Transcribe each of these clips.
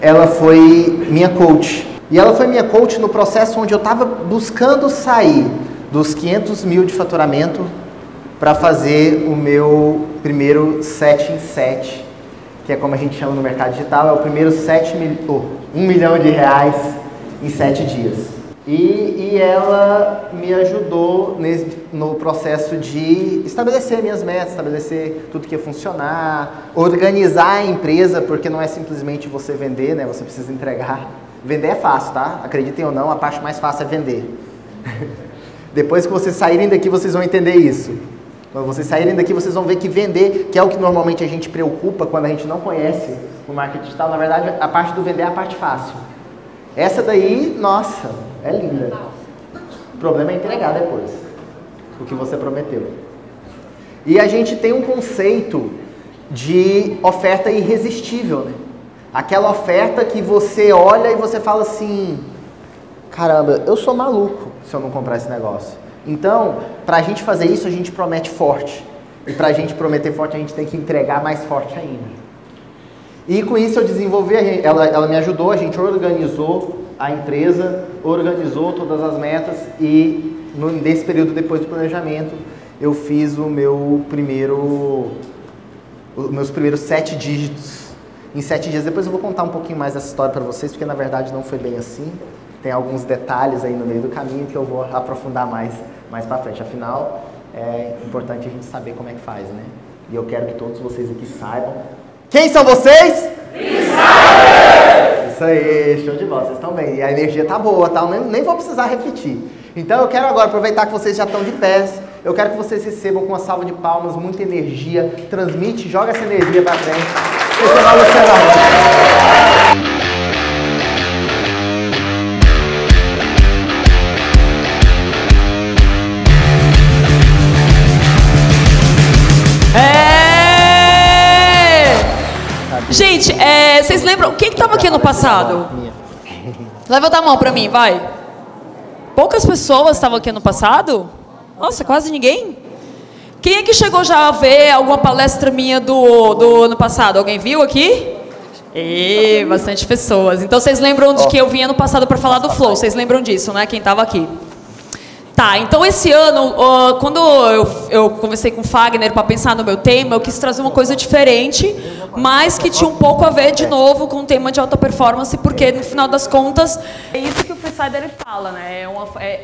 ela foi minha coach. E ela foi minha coach no processo onde eu estava buscando sair dos 500 mil de faturamento para fazer o meu primeiro 7 em 7, que é como a gente chama no mercado digital, é o primeiro 1 milhão de reais em 7 dias. E ela me ajudou no processo de estabelecer minhas metas, estabelecer tudo que ia funcionar, organizar a empresa, porque não é simplesmente você vender, né? Você precisa entregar. Vender é fácil, tá? Acreditem ou não, a parte mais fácil é vender. Depois que vocês saírem daqui, vocês vão entender isso. Quando vocês saírem daqui, vocês vão ver que vender, que é o que normalmente a gente preocupa quando a gente não conhece o marketing digital, na verdade, a parte do vender é a parte fácil. Essa daí, nossa, é linda. O problema é entregar depois o que você prometeu. E a gente tem um conceito de oferta irresistível, né? Aquela oferta que você olha e você fala assim, caramba, eu sou maluco se eu não comprar esse negócio. Então, para a gente fazer isso, a gente promete forte. E para a gente prometer forte, a gente tem que entregar mais forte ainda. E com isso eu desenvolvi, ela me ajudou, a gente organizou a empresa, organizou todas as metas e nesse período depois do planejamento, eu fiz os meus primeiros 7 dígitos em 7 dias. Depois eu vou contar um pouquinho mais dessa história para vocês, porque na verdade não foi bem assim. Tem alguns detalhes aí no meio do caminho que eu vou aprofundar mais para frente. Afinal, é importante a gente saber como é que faz, né? E eu quero que todos vocês aqui saibam. Quem são vocês? Isso aí, show de bola, vocês estão bem. E a energia tá boa, tá? Eu nem vou precisar repetir. Então eu quero agora aproveitar que vocês já estão de pés. Eu quero que vocês recebam com uma salva de palmas, muita energia. Transmite, joga essa energia pra frente. Esse é o Luciano Rocha. Gente, vocês lembram? Quem que estava aqui no passado? Levanta a mão pra mim, vai. Poucas pessoas estavam aqui no passado? Nossa, quase ninguém. Quem é que chegou já a ver alguma palestra minha do ano passado? Alguém viu aqui? Bastante pessoas. Então vocês lembram de que eu vinha no passado para falar do Flow? Vocês lembram disso, né? Quem estava aqui? Tá, então esse ano, quando eu conversei com o Fagner para pensar no meu tema, eu quis trazer uma coisa diferente, mas que tinha um pouco a ver, de novo, com o tema de alta performance, porque, no final das contas, é isso que o Freesider fala, né?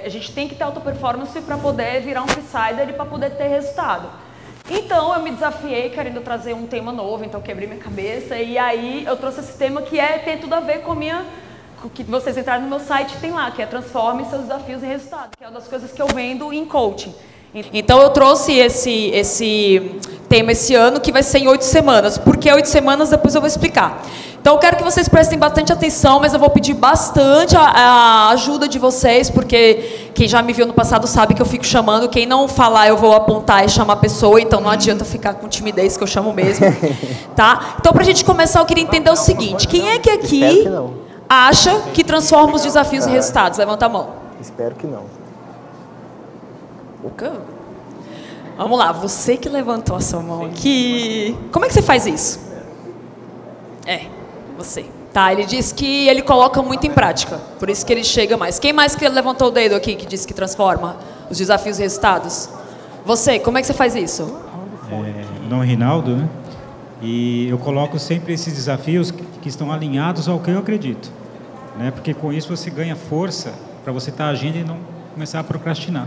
A gente tem que ter alta performance para poder virar um Freesider e para poder ter resultado. Então, eu me desafiei querendo trazer um tema novo, então quebrei minha cabeça, e aí eu trouxe esse tema que tem tudo a ver com a minha... que vocês entrarem no meu site, tem lá, que é Transforme Seus Desafios em Resultado, que é uma das coisas que eu vendo em coaching. Então eu trouxe esse tema esse ano, que vai ser em 8 semanas. Por que 8 semanas? Depois eu vou explicar. Então eu quero que vocês prestem bastante atenção, mas eu vou pedir bastante a ajuda de vocês, porque quem já me viu no passado sabe que eu fico chamando. Quem não falar, eu vou apontar e chamar a pessoa, então não adianta ficar com timidez, que eu chamo mesmo. Tá? Então, pra gente começar, eu queria entender o seguinte. Quem é que aqui acha que transforma os desafios em resultados? Levanta a mão. Espero que não. Vamos lá, você que levantou a sua mão aqui. Como é que você faz isso? Você. Tá, ele diz que ele coloca muito em prática, por isso que ele chega mais. Quem mais que levantou o dedo aqui que disse que transforma os desafios em resultados? Você, como é que você faz isso? Meu nome é Rinaldo, né? E eu coloco sempre esses desafios que estão alinhados ao que eu acredito, né? Porque com isso você ganha força para você estar agindo e não começar a procrastinar.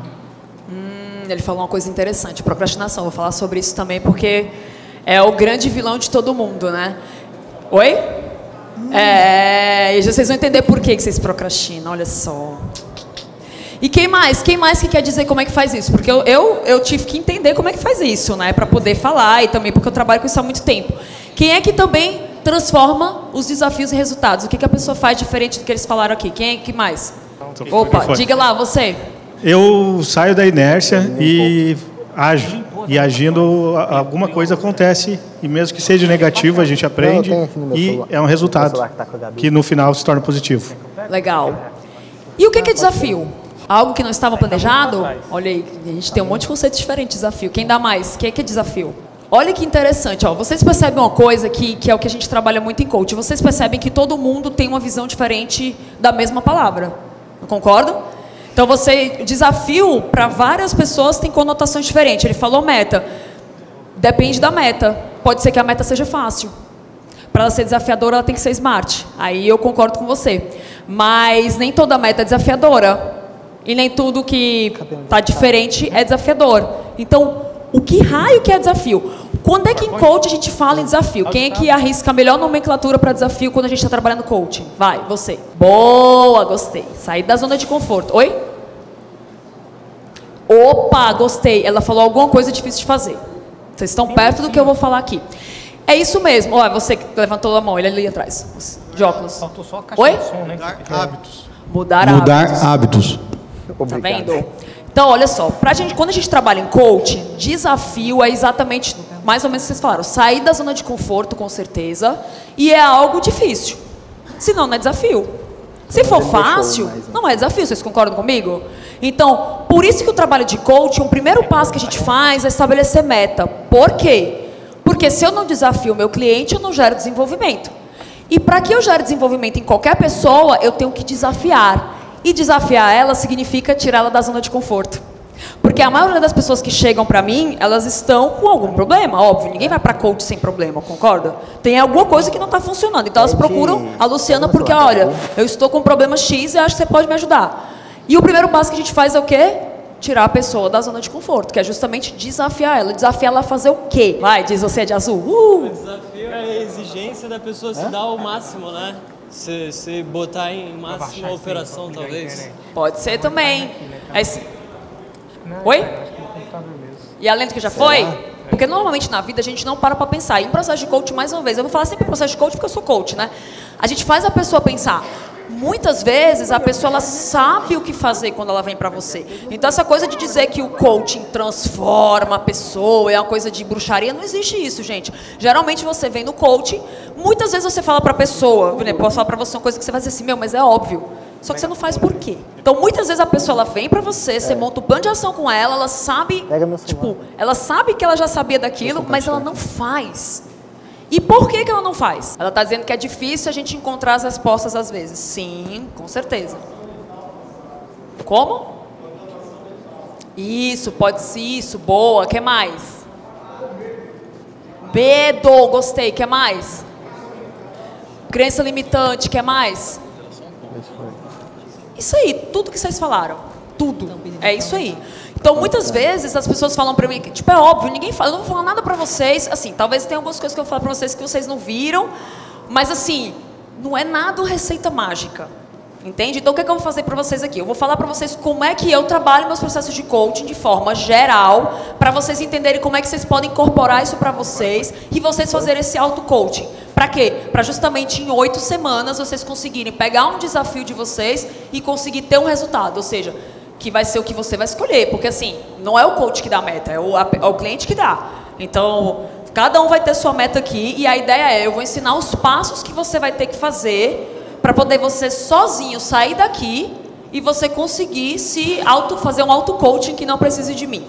Ele falou uma coisa interessante, procrastinação. Vou falar sobre isso também, porque é o grande vilão de todo mundo, né? Oi? E vocês vão entender por que vocês procrastinam, olha só. E quem mais? Quem mais que quer dizer como é que faz isso? Porque eu tive que entender como é que faz isso, né? Para poder falar, e também porque eu trabalho com isso há muito tempo. Quem é que também transforma os desafios em resultados? O que a pessoa faz diferente do que eles falaram aqui? Quem é que mais? Opa, diga lá, você. Eu saio da inércia e ajo. E agindo, alguma coisa acontece. E mesmo que seja negativo, a gente aprende. E é um resultado que no final se torna positivo. Legal. E o que é desafio? Algo que não estava planejado? Olha aí, a gente tem um monte de conceitos diferentes de desafio. Quem dá mais? O que é desafio? Olha que interessante, ó. Vocês percebem uma coisa que é o que a gente trabalha muito em coach. Vocês percebem que todo mundo tem uma visão diferente da mesma palavra. Não concordam? Então, desafio para várias pessoas tem conotações diferentes. Ele falou meta. Depende da meta. Pode ser que a meta seja fácil. Para ela ser desafiadora, ela tem que ser smart. Aí eu concordo com você. Mas nem toda meta é desafiadora. E nem tudo que está diferente é desafiador. Então, o que raio que é desafio? Quando é que em coach a gente fala em desafio? Quem é que arrisca a melhor nomenclatura para desafio quando a gente está trabalhando coaching? Vai, você. Boa, gostei. Sair da zona de conforto. Oi? Opa, gostei. Ela falou alguma coisa difícil de fazer. Vocês estão perto do que eu vou falar aqui. É isso mesmo. Olha, você que levantou a mão, ele ali atrás. De óculos. Faltou só a caixa Oi? de som, né? Mudar hábitos. Mudar hábitos. Tá vendo? Então, olha só, quando a gente trabalha em coaching, desafio é exatamente, mais ou menos o que vocês falaram, sair da zona de conforto, com certeza, e é algo difícil. Senão, não é desafio. Se for fácil, não é desafio, vocês concordam comigo? Então, por isso que o trabalho de coaching, o primeiro passo que a gente faz é estabelecer meta. Por quê? Porque se eu não desafio o meu cliente, eu não gero desenvolvimento. E para que eu gere desenvolvimento em qualquer pessoa, eu tenho que desafiar. E desafiar ela significa tirá-la da zona de conforto. Porque a maioria das pessoas que chegam para mim, elas estão com algum problema, óbvio. Ninguém vai para coach sem problema, concorda? Tem alguma coisa que não está funcionando. Então elas procuram a Luciana porque, olha, eu estou com um problema X e acho que você pode me ajudar. E o primeiro passo que a gente faz é o quê? Tirar a pessoa da zona de conforto, que é justamente desafiar ela. Desafiar ela a fazer o quê? Vai, diz você é de azul. O desafio é a exigência da pessoa se dar ao máximo, né? Se botar em máxima operação, talvez. Pode ser também. Oi? E além do que já foi? Porque normalmente na vida a gente não para pensar. E em processo de coach, mais uma vez, eu vou falar sempre processo de coach porque eu sou coach, né? A gente faz a pessoa pensar. Muitas vezes a pessoa ela sabe o que fazer quando ela vem para você. Então essa coisa de dizer que o coaching transforma a pessoa, é uma coisa de bruxaria, não existe isso, gente. Geralmente você vem no coaching, muitas vezes você fala para a pessoa, né, posso falar para você uma coisa que você vai dizer assim, meu, mas é óbvio. Só que você não faz por quê? Então muitas vezes a pessoa ela vem para você, você monta um plano de ação com ela sabe, tipo, ela sabe que ela já sabia daquilo, mas ela não faz. E por que ela não faz? Ela está dizendo que é difícil a gente encontrar as respostas às vezes. Sim, com certeza. Como? Isso, pode ser isso, boa. O que mais? Medo, gostei. O que mais? Crença limitante, o que mais? Isso aí, tudo que vocês falaram. Tudo. É isso aí. Então, muitas vezes, as pessoas falam pra mim, que, tipo, é óbvio, ninguém fala, eu não vou falar nada pra vocês, assim, talvez tenha algumas coisas que eu vou falar pra vocês que vocês não viram, mas, assim, não é nada receita mágica, entende? Então, o que é que eu vou fazer pra vocês aqui? Eu vou falar pra vocês como é que eu trabalho meus processos de coaching de forma geral, pra vocês entenderem como é que vocês podem incorporar isso pra vocês e vocês fazerem esse auto-coaching. Pra quê? Pra justamente em 8 semanas vocês conseguirem pegar um desafio de vocês e conseguir ter um resultado, ou seja, que vai ser o que você vai escolher, porque assim, não é o coach que dá a meta, é o cliente que dá. Então, cada um vai ter sua meta aqui e a ideia é, eu vou ensinar os passos que você vai ter que fazer para poder você sozinho sair daqui e você conseguir fazer um auto-coaching que não precise de mim.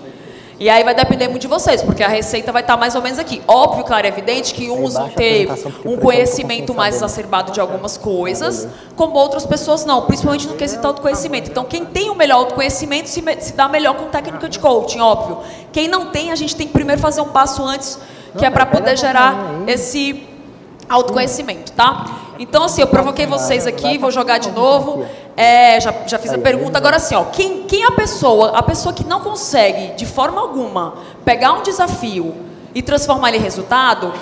E aí vai depender muito de vocês, porque a receita vai estar mais ou menos aqui. Óbvio, claro, é evidente que uns vão ter um conhecimento mais exacerbado de algumas coisas, como outras pessoas não, principalmente no quesito autoconhecimento. Então, quem tem o melhor autoconhecimento se dá melhor com técnica de coaching, óbvio. Quem não tem, a gente tem que primeiro fazer um passo antes, que é para poder gerar esse autoconhecimento, tá? Então, assim, eu provoquei vocês aqui, vou jogar de novo. Já fiz a pergunta. Agora, assim, ó, quem é a pessoa que não consegue, de forma alguma, pegar um desafio e transformar ele em resultado,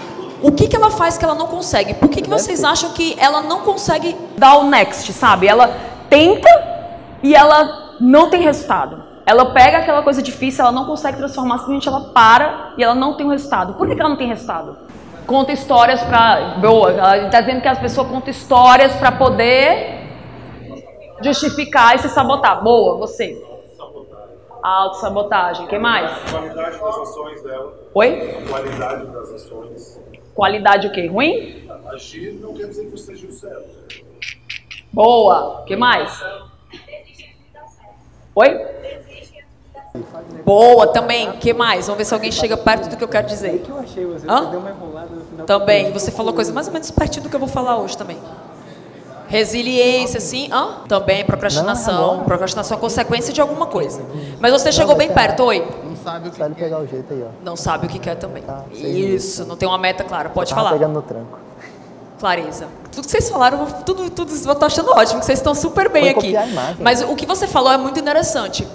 o que ela faz que ela não consegue? Por que vocês acham que ela não consegue dar o next, sabe? Ela tenta e ela não tem resultado. Ela pega aquela coisa difícil, ela não consegue transformar, simplesmente ela para e ela não tem um resultado. Por que ela não tem resultado? Conta histórias para... Boa, ela está dizendo que as pessoas contam histórias para poder justificar e se sabotar. Boa, você. Autossabotagem. O que mais? A qualidade das ações dela. Oi? A qualidade das ações. Qualidade o quê? Ruim? Agir não quer dizer que você esteja certo. Boa. O que mais? Oi? Boa, também. O que mais? Vamos ver se alguém chega perto do que eu quero dizer. O que eu achei, você Hã? deu uma enrolada no final. Também. Você falou coisa mais ou menos pertinho do que eu vou falar hoje também. Resiliência, sim. Também, procrastinação. Procrastinação é consequência de alguma coisa. Mas você chegou bem perto, oi? Não sabe o que pegar o jeito aí, ó. Não sabe o que quer também. Tá, Isso, não tem uma meta clara. Pode falar. Pegando no tranco. Clareza. Tudo que vocês falaram, tudo eu tô achando ótimo, que vocês estão super bem aqui. Mas o que você falou é muito interessante.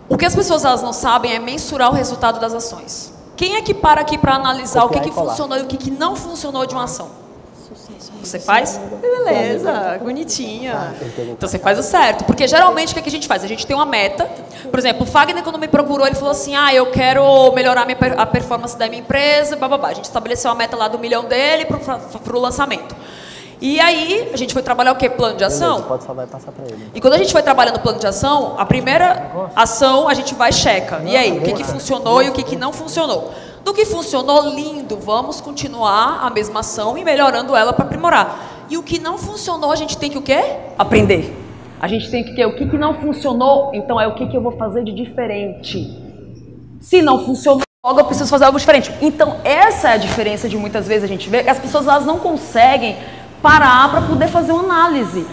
O que as pessoas elas não sabem é mensurar o resultado das ações. Quem é que para aqui para analisar o que funcionou e o que não funcionou de uma ação? Você faz? Beleza, bonitinha. Então você faz o certo. Porque geralmente o que a gente faz? A gente tem uma meta. Por exemplo, o Fagner, quando me procurou, ele falou assim: eu quero melhorar a performance da minha empresa, bababá. A gente estabeleceu a meta lá do 1 milhão dele para o lançamento. E aí, a gente foi trabalhar o quê? Plano de ação? Pode só vai passar para ele. E quando a gente foi trabalhando o plano de ação, a primeira ação a gente vai e checa. E aí, o que funcionou e o que não funcionou? Do que funcionou, lindo, vamos continuar a mesma ação e melhorando ela para aprimorar. E o que não funcionou, a gente tem que o quê? Aprender. A gente tem que ter o que não funcionou, então é o que eu vou fazer de diferente. Se não funcionou, logo eu preciso fazer algo diferente. Então, essa é a diferença de muitas vezes a gente vê que as pessoas elas não conseguem parar para poder fazer uma análise.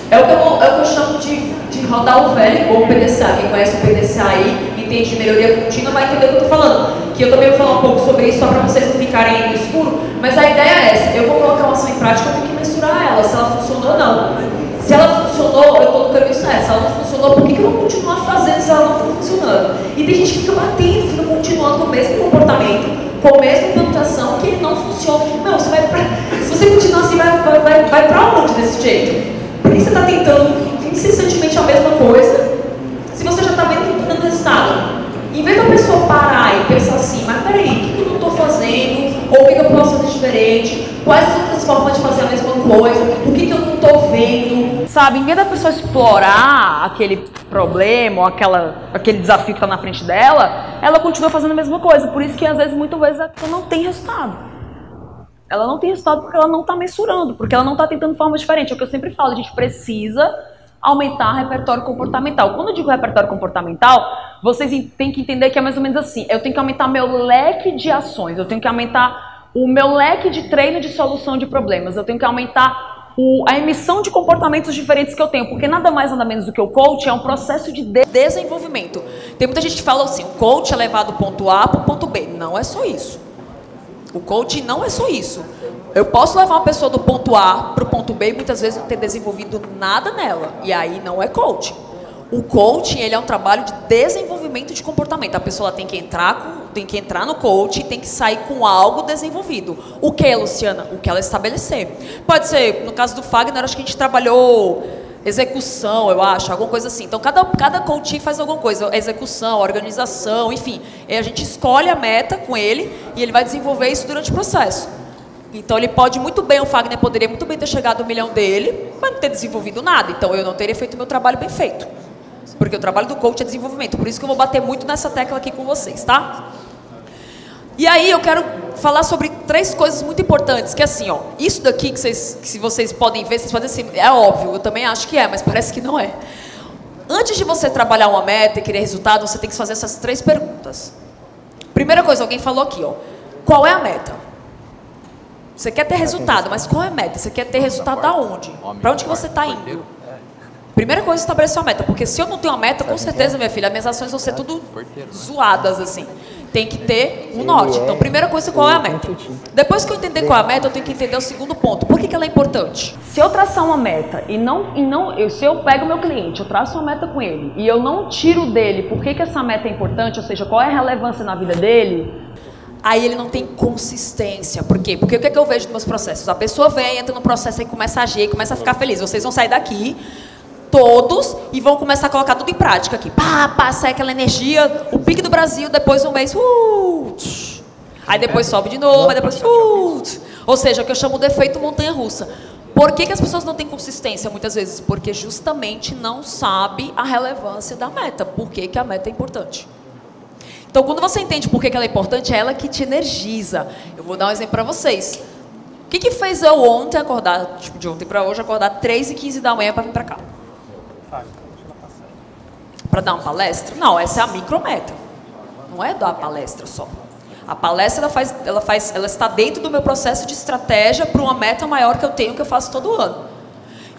É o que eu chamo de rodar o velho ou o PDCA. Quem conhece o PDCA aí, entende de melhoria contínua, vai entender o que eu estou falando. Que eu também vou falar um pouco sobre isso, só para vocês não ficarem no escuro. Mas a ideia é essa: eu vou colocar uma ação em prática, eu tenho que mensurar ela, se ela funcionou ou não. Se ela funcionou, eu estou no caminho certo. Se ela não funcionou, por que eu vou continuar fazendo se ela não está funcionando? E tem gente que fica batendo, fica continuando com o mesmo comportamento, com a mesma implantação, que ele não funciona. Não, se você continuar assim, vai para onde desse jeito? Por que você está tentando incessantemente a mesma coisa, se você já está vendo que está dando resultado? Em vez da pessoa parar e pensar assim: mas peraí, o que eu não estou fazendo? Ou o que eu posso fazer diferente? Quais as outras formas de fazer a mesma coisa? O que eu não estou vendo? Sabe, em vez da pessoa explorar aquele problema ou aquele desafio que está na frente dela, ela continua fazendo a mesma coisa. Por isso que às vezes, muitas vezes, a pessoa não tem resultado. Ela não tem resultado porque ela não está mensurando, porque ela não está tentando forma diferente. É o que eu sempre falo: a gente precisa aumentar o repertório comportamental. Quando eu digo repertório comportamental, vocês têm que entender que é mais ou menos assim: eu tenho que aumentar meu leque de ações, eu tenho que aumentar o meu leque de treino de solução de problemas, eu tenho que aumentar a emissão de comportamentos diferentes que eu tenho, porque nada mais nada menos do que o coach é um processo de desenvolvimento. Tem muita gente que fala assim: o coach é levar do ponto A para o ponto B. Não é só isso. O coaching não é só isso. Eu posso levar uma pessoa do ponto A para o ponto B e muitas vezes não ter desenvolvido nada nela. E aí não é coaching. O coaching, ele é um trabalho de desenvolvimento de comportamento. A pessoa tem que entrar no coaching e tem que sair com algo desenvolvido. O que, Luciana? O que ela estabelecer. Pode ser, no caso do Fagner, acho que a gente trabalhou execução, eu acho, alguma coisa assim. Então, cada coach faz alguma coisa, execução, organização, enfim. E a gente escolhe a meta com ele e ele vai desenvolver isso durante o processo. Então, ele pode muito bem, o Fagner poderia muito bem ter chegado ao 1 milhão dele, mas não ter desenvolvido nada. Então, eu não teria feito o meu trabalho bem feito. Porque o trabalho do coach é desenvolvimento. Por isso que eu vou bater muito nessa tecla aqui com vocês, tá? E aí, eu quero falar sobre 3 coisas muito importantes, que assim, ó, isso daqui que vocês podem ver, vocês podem dizer assim, é óbvio, eu também acho que é, mas parece que não é. Antes de você trabalhar uma meta e querer resultado, você tem que fazer essas 3 perguntas. Primeira coisa, alguém falou aqui, ó, qual é a meta? Você quer ter resultado, mas qual é a meta? Você quer ter resultado aonde? Para onde que você está indo? Primeira coisa, estabelecer uma meta, porque se eu não tenho uma meta, com certeza, minha filha, as minhas ações vão ser tudo zoadas, assim. Tem que ter um norte. Então, primeira coisa, qual é a meta? Depois que eu entender qual é a meta, eu tenho que entender o segundo ponto. Por que ela é importante? Se eu traçar uma meta se eu pego o meu cliente, eu traço uma meta com ele e eu não tiro dele por que essa meta é importante, ou seja, qual é a relevância na vida dele, aí ele não tem consistência. Por quê? Porque o que é que eu vejo nos meus processos? A pessoa vem, entra no processo e começa a agir, começa a ficar feliz. Vocês vão sair daqui todos e vão começar a colocar tudo em prática aqui. Sai aquela energia, o pique do Brasil, depois um mês, aí depois sobe de novo, aí depois, ou seja, o que eu chamo de efeito montanha-russa. Por que as pessoas não têm consistência muitas vezes? Porque justamente não sabe a relevância da meta, por que a meta é importante. Então, quando você entende por que ela é importante, é ela que te energiza. Eu vou dar um exemplo para vocês. O que fez eu ontem acordar, tipo, de ontem para hoje, acordar 3h15 da manhã para vir para cá? Para dar uma palestra? Não, essa é a micrometa. não é dar palestra só. A palestra ela está dentro do meu processo de estratégia para uma meta maior que eu tenho, que eu faço todo ano.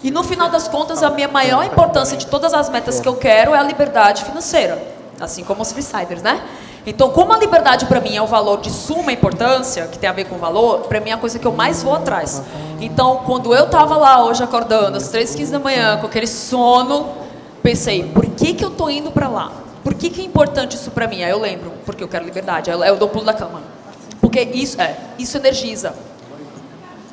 E no final das contas, a minha maior importância de todas as metas que eu quero é a liberdade financeira, assim como os freesiders, né? Então, como a liberdade para mim é um valor de suma importância, que tem a ver com valor, para mim é a coisa que eu mais vou atrás. Então, quando eu estava lá hoje acordando às 3h15 da manhã, com aquele sono, pensei, por que eu estou indo para lá? Por que é importante isso para mim? Aí eu lembro, porque eu quero liberdade, aí eu dou o pulo da cama. Porque isso energiza.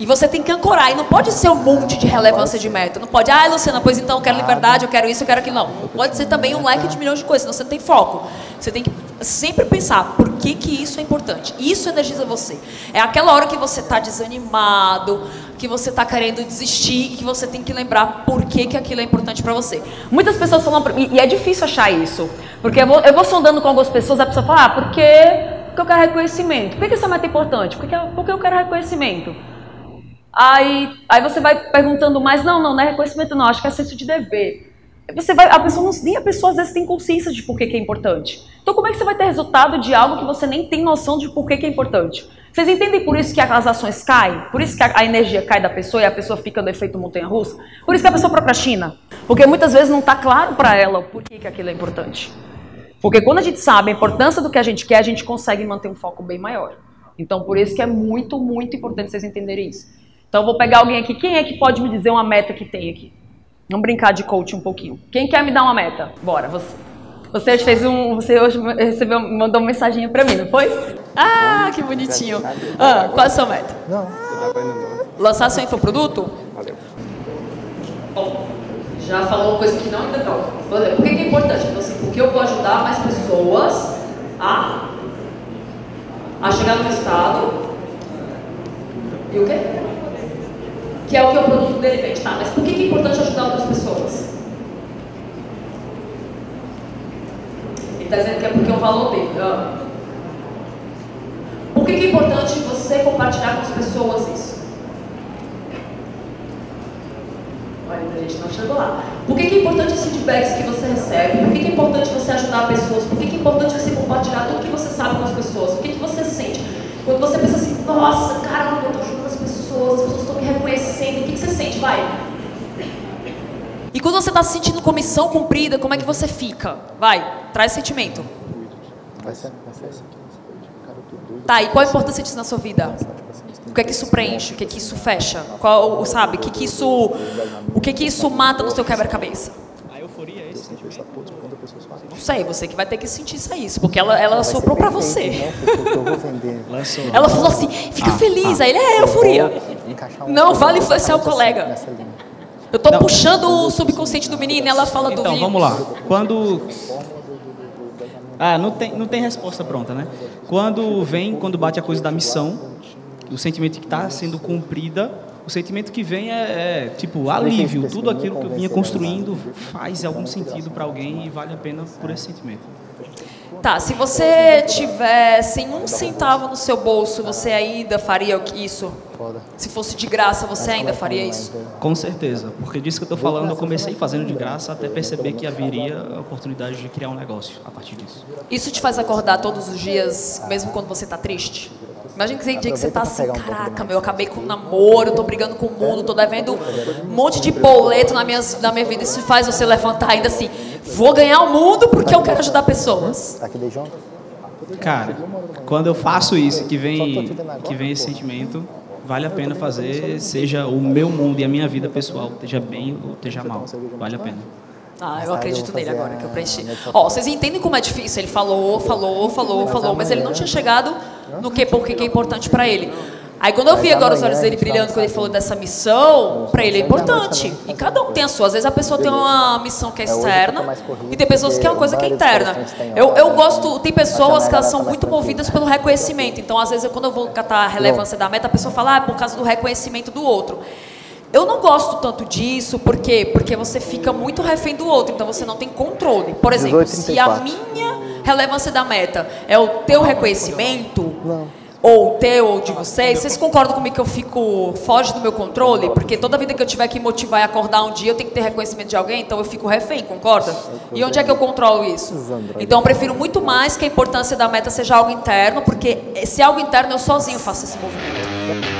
E você tem que ancorar, e não pode ser um monte de relevância de meta. Não pode, Luciana, pois então eu quero liberdade, eu quero isso, eu quero aquilo. Não pode ser também um leque de milhões de coisas, senão você não tem foco. Você tem que sempre pensar, por que isso é importante? Isso energiza você. É aquela hora que você está desanimado, que você está querendo desistir, e que você tem que lembrar por que aquilo é importante para você. Muitas pessoas falam para mim, e é difícil achar isso, porque eu vou sondando com algumas pessoas, a pessoa fala, porque eu quero reconhecimento. Por que essa meta é importante? Porque eu quero reconhecimento. Aí você vai perguntando mais, não é reconhecimento não, acho que é senso de dever. Nem a pessoa às vezes tem consciência de por que é importante. Então como é que você vai ter resultado de algo que você nem tem noção de por que é importante? Vocês entendem por isso que as ações caem? Por isso que a energia cai da pessoa e a pessoa fica no efeito montanha-russa? Por isso que a pessoa procrastina? Porque muitas vezes não está claro para ela por que aquilo é importante. Porque quando a gente sabe a importância do que a gente quer, a gente consegue manter um foco bem maior. Então por isso que é muito, muito importante vocês entenderem isso. Então, eu vou pegar alguém aqui. Quem é que pode me dizer uma meta que tem aqui? Vamos brincar de coach um pouquinho. Quem quer me dar uma meta? Bora, você. Você hoje mandou uma mensagem pra mim, não foi? Que bonitinho. Qual é a sua meta? Não. Lançar seu infoproduto? Valeu. Bom, já falou coisa que não ainda não. Por que é importante? Então, assim, porque eu vou ajudar mais pessoas a chegar no resultado. E o quê? Que é o que o produto dele vende. Tá, mas por que é importante ajudar outras pessoas? Ele está dizendo que é porque é o valor dele. Por que é importante você compartilhar com as pessoas isso? Olha, a gente não chegou lá. Por que é importante os feedbacks que você recebe? Por que é importante você ajudar pessoas? Por que é importante você compartilhar tudo que você sabe com as pessoas? O que você sente? Quando você pensa assim, nossa, caramba, eu estou ajudando as pessoas estão me reconhecendo, o que você sente? Vai. E quando você está se sentindo com missão cumprida, como é que você fica? Vai, traz sentimento. Tá, e qual a importância disso na sua vida? O que é que isso preenche? O que é que isso fecha? O que isso mata no seu quebra-cabeça? A euforia é isso. Não sei, você que vai ter que sentir isso, porque ela soprou pra você. Ela falou assim, fica feliz, aí ele é euforia. Não vale influenciar o colega. Eu tô puxando o subconsciente do menino e ela fala do Então, vamos lá. Quando... não tem resposta pronta, né? Quando bate a coisa da missão, o sentimento que está sendo cumprida, o sentimento que vem é tipo alívio. Tudo aquilo que eu vinha construindo faz algum sentido para alguém e vale a pena por esse sentimento. Tá, se você tivesse um centavo no seu bolso, você ainda faria isso? Se fosse de graça, você ainda faria isso? Com certeza, porque disso que eu estou falando, eu comecei fazendo de graça até perceber que haveria a oportunidade de criar um negócio a partir disso. Isso te faz acordar todos os dias, mesmo quando você está triste? Imagina que tem dia que você tá assim, caraca, eu acabei com o namoro, tô brigando com o mundo, tô devendo um monte de boleto na minha vida. Isso faz você levantar ainda assim, vou ganhar o mundo porque eu quero ajudar pessoas. Cara, quando eu faço isso, que vem esse sentimento, vale a pena fazer, seja o meu mundo e a minha vida pessoal, esteja bem ou esteja mal, vale a pena. Eu acredito nele agora, que eu preenchi. Vocês entendem como é difícil? Ele falou, mas ele não tinha chegado no que é importante para ele. Aí quando eu vi agora os olhos dele brilhando, quando ele falou dessa missão, para ele é importante. E cada um tem a sua. Às vezes a pessoa tem uma missão que é externa e tem pessoas que é uma coisa que é interna. Eu gosto, tem pessoas que elas são muito movidas pelo reconhecimento. Então às vezes quando eu vou catar a relevância da meta, a pessoa fala, por causa do reconhecimento do outro. Eu não gosto tanto disso, por quê? Porque você fica muito refém do outro, então você não tem controle. Por exemplo, se a minha relevância da meta é o teu reconhecimento, ou teu ou de vocês concordam comigo que eu fico foge do meu controle? Porque toda vida que eu tiver que motivar e acordar um dia, eu tenho que ter reconhecimento de alguém, então eu fico refém, concorda? E onde é que eu controlo isso? Então eu prefiro muito mais que a importância da meta seja algo interno, porque se é algo interno, eu sozinho faço esse movimento.